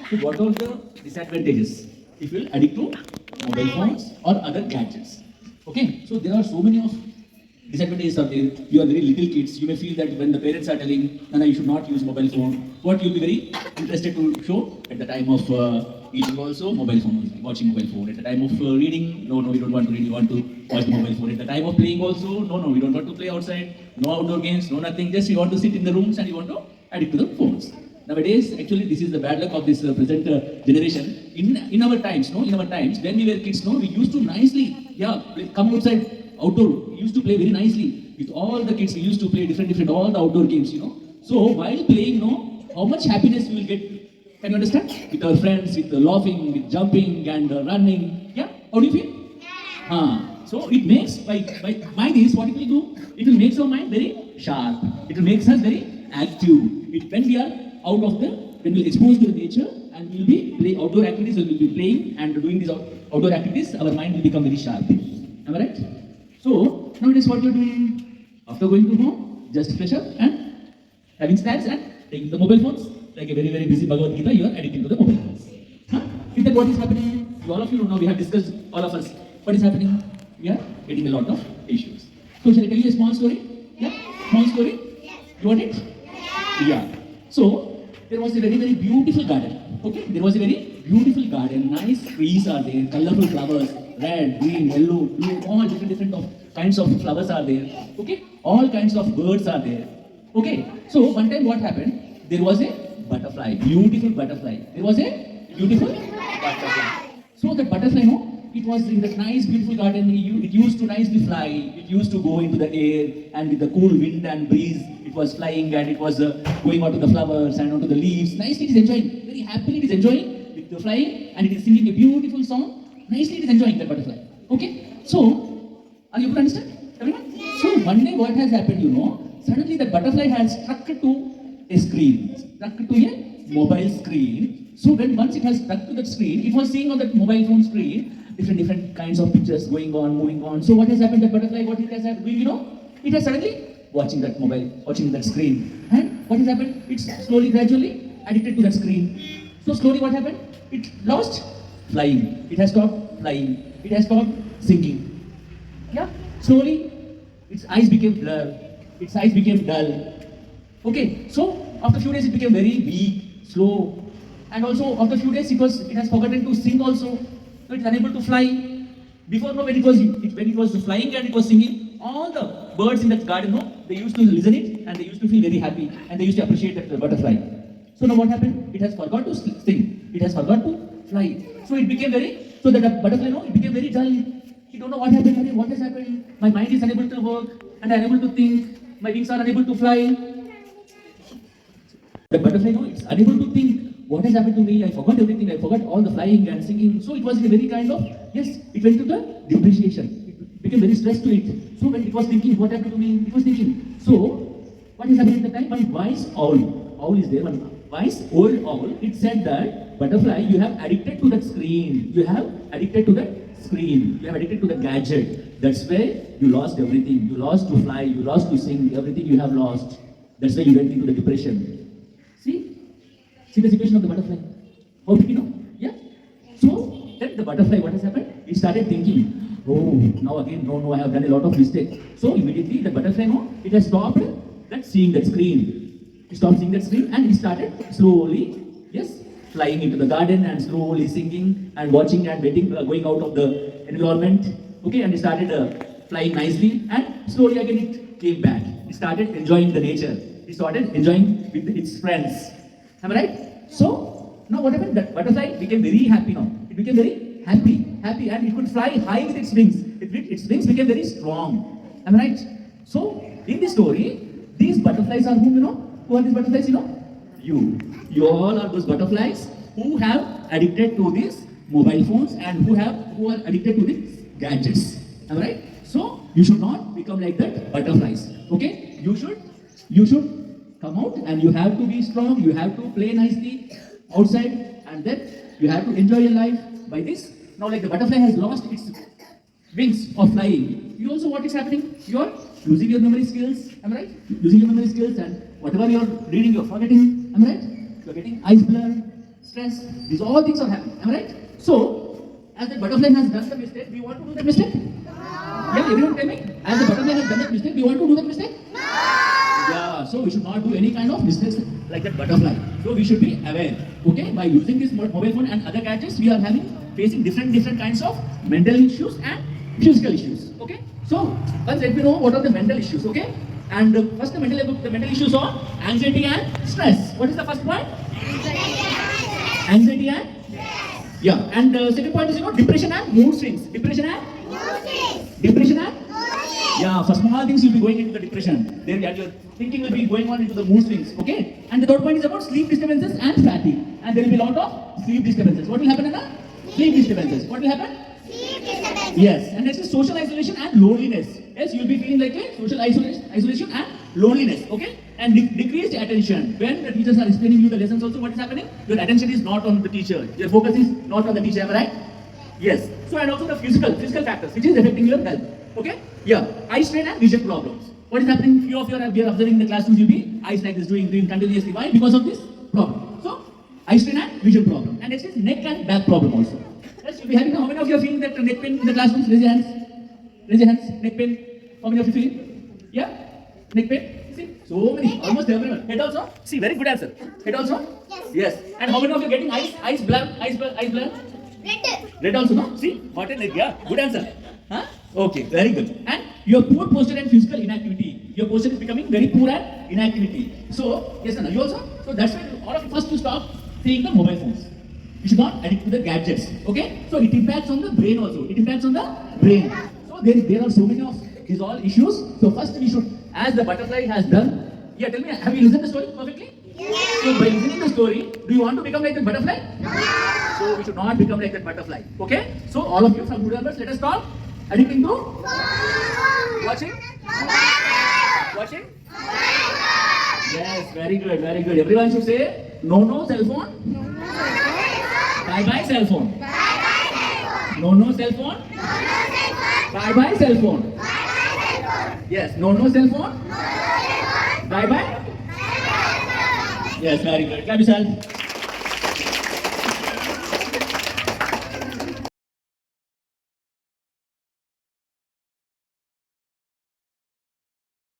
So what are the disadvantages if you will addict to mobile phones or other gadgets? Okay, so there are so many of disadvantages are there. You are very little kids. You may feel that when the parents are telling, Nana, you should not use mobile phone. What you'll be very interested to show at the time of eating also, mobile phone only, watching mobile phone. At the time of reading, no, we don't want to read, we want to watch the mobile phone. At the time of playing also, no, we don't want to play outside. No outdoor games, no nothing. Just you want to sit in the rooms and you want to addict to the phones. Nowadays, actually, this is the bad luck of this present generation. In our times, in our times, when we were kids, we used to nicely, come outside, outdoor. We used to play very nicely with all the kids. We used to play different all the outdoor games. So while playing, how much happiness we will get. Can you understand? With our friends, with laughing, with jumping and running. Yeah, how do you feel? So it makes by this what it will do? It will make our mind very sharp. It will make us very active. When we are out of when we are exposed to the nature and we will be play outdoor activities, we will be playing and doing these outdoor activities, our mind will become very sharp. Am I right? So nowadays what you are doing? After going to home, just fresh up and having snacks and taking the mobile phones. Like a very, very busy Bhagavad Gita, you are addicted to the mobile phones. Is that what is happening? All of you know, we have discussed, all of us, what is happening? We are getting a lot of issues. So shall I tell you a small story? Yeah? Small story? You want it? Yeah. So, there was a very, very beautiful garden. Okay? There was a very beautiful garden. Nice trees are there, colorful flowers, red, green, yellow, blue, all different kinds of flowers are there. Okay? All kinds of birds are there. Okay? So, one time what happened? There was a butterfly, beautiful butterfly. There was a beautiful butterfly. So that butterfly, it was in that nice, beautiful garden. It used to nicely fly. It used to go into the air, and with the cool wind and breeze, it was flying and it was going onto the flowers and onto the leaves. Nicely, it is enjoying. Very happily, it is enjoying with the flying, and it is singing a beautiful song. Nicely, it is enjoying that butterfly. Okay. So, are you able to understand, everyone? So one day, what has happened? Suddenly that butterfly has struck to a screen, stuck to a mobile screen. So once it has stuck to that screen, it was seeing on that mobile phone screen different kinds of pictures going on, moving on. So what has happened? That butterfly, what it has happened? It has suddenly watching that screen. And what has happened? It's slowly, gradually addicted to that screen. So slowly, what happened? It lost flying. It has stopped flying. It has stopped singing. Yeah. Slowly, its eyes became blur. Its eyes became dull. Okay, so after a few days it became very weak, slow, and also after a few days it has forgotten to sing also. So it's unable to fly. Before when it was flying and it was singing, all the birds in that garden, they used to listen it and they used to feel very happy and they used to appreciate that butterfly. So now what happened? It has forgot to sing. It has forgot to fly. So it became so that butterfly, it became very dull. You don't know what happened. What has happened? My mind is unable to work and I'm unable to think. My wings are unable to fly. The butterfly, it's unable to think, what has happened to me? I forgot everything. I forgot all the flying and singing. So it was in a very kind of, it went to the depreciation. It became very stressed to it. So when it was thinking, what happened to me? It was thinking. So, what is happening at the time? One wise owl is there, one wise old owl, it said that, butterfly, you have addicted to that screen. You have addicted to that screen. You have addicted to the gadget. That's where you lost everything. You lost to fly. You lost to sing. Everything you have lost. That's why you went into the depression. See the situation of the butterfly. How did you know? Yeah. So then the butterfly, what has happened? It started thinking, oh, now again, no, I have done a lot of mistakes. So immediately the butterfly, it has stopped seeing that screen. It stopped seeing that screen and it started slowly, flying into the garden and slowly singing and watching and waiting, going out of the environment. Okay, and it started flying nicely and slowly again it came back. It started enjoying the nature. It started enjoying with its friends. Am I right? So, now what happened? That butterfly became very happy now. It became very happy, and it could fly high with its wings. Its wings became very strong. Am I right? So, in this story, these butterflies are whom, Who are these butterflies, You. You all are those butterflies who have addicted to these mobile phones and who are addicted to these gadgets. Am I right? So, you should not become like that butterflies. Okay? You should come out and you have to be strong, you have to play nicely outside and then you have to enjoy your life by this. Now like the butterfly has lost its wings of flying. You also what is happening? You are losing your memory skills, am I right? Using your memory skills and whatever you are reading you are forgetting, am I right? You are getting eyes blur. stress. These all things are happening. Am I right? So, as the butterfly has done the mistake, do you want to do that mistake? Yeah, everyone tell me. As the butterfly has done that mistake, do you want to do that mistake? Yeah, so we should not do any kind of mistakes like that butterfly. So we should be aware. Okay, by using this mobile phone and other gadgets, we are facing different kinds of mental issues and physical issues. Okay, so first let me know what are the mental issues. Okay, and first the mental issues are anxiety and stress. What is the first point? Anxiety and yeah, and second point is depression and mood swings. Depression and yeah, for small things you'll be going into the depression. Then your thinking will be going on into the mood swings. Okay, and the third point is about sleep disturbances and fatigue. And there will be a lot of sleep disturbances. What will happen, Anna? Sleep disturbances. What will happen? Yes, and next is social isolation and loneliness. Yes, you'll be feeling like a social isolation and loneliness. Okay, and decreased attention. When the teachers are explaining you the lessons, also what is happening? Your attention is not on the teacher. Your focus is not on the teacher. Am I right? Yes. So and also the physical factors which is affecting your health. Okay. Yeah. Eye strain and vision problems. What is happening? Few of you are observing in the classrooms. You'll be eyes like this doing continuously. Why? Because of this problem. So eye strain and vision problem. And next is neck and back problem also. Yes, you'll be having. How many of you are feeling that neck pain in the classrooms? Raise your hands. Raise your hands. Neck pain. How many of you feeling? Yeah. Neck pain. See, so many. Almost everyone. Head also. See, very good answer. Head also. Yes. And how many of you are getting eyes blur? Eyes blur. Red also, no? See, what a yeah, good answer. Huh? Okay, very good. And your poor posture and physical inactivity. Your posture is becoming very poor and inactivity. So, yes, Anna, you also? So that's why all of you first to stop seeing the mobile phones. You should not addict to the gadgets. Okay? So it impacts on the brain also. It impacts on the brain. So there are so many of these all issues. So first we should, as the butterfly has done. Yeah, tell me, have you listened the story perfectly? Yes. So by listening the story, do you want to become like the butterfly? So we should not become like that butterfly. Okay? So all of you from good numbers, let us stop addicting to watching. Yes, very good, very good. Everyone should say no cell phone. Bye cell phone. No cell phone. Bye cell phone. Yes, no cell phone. Bye. Yes, very good. Clap yourself.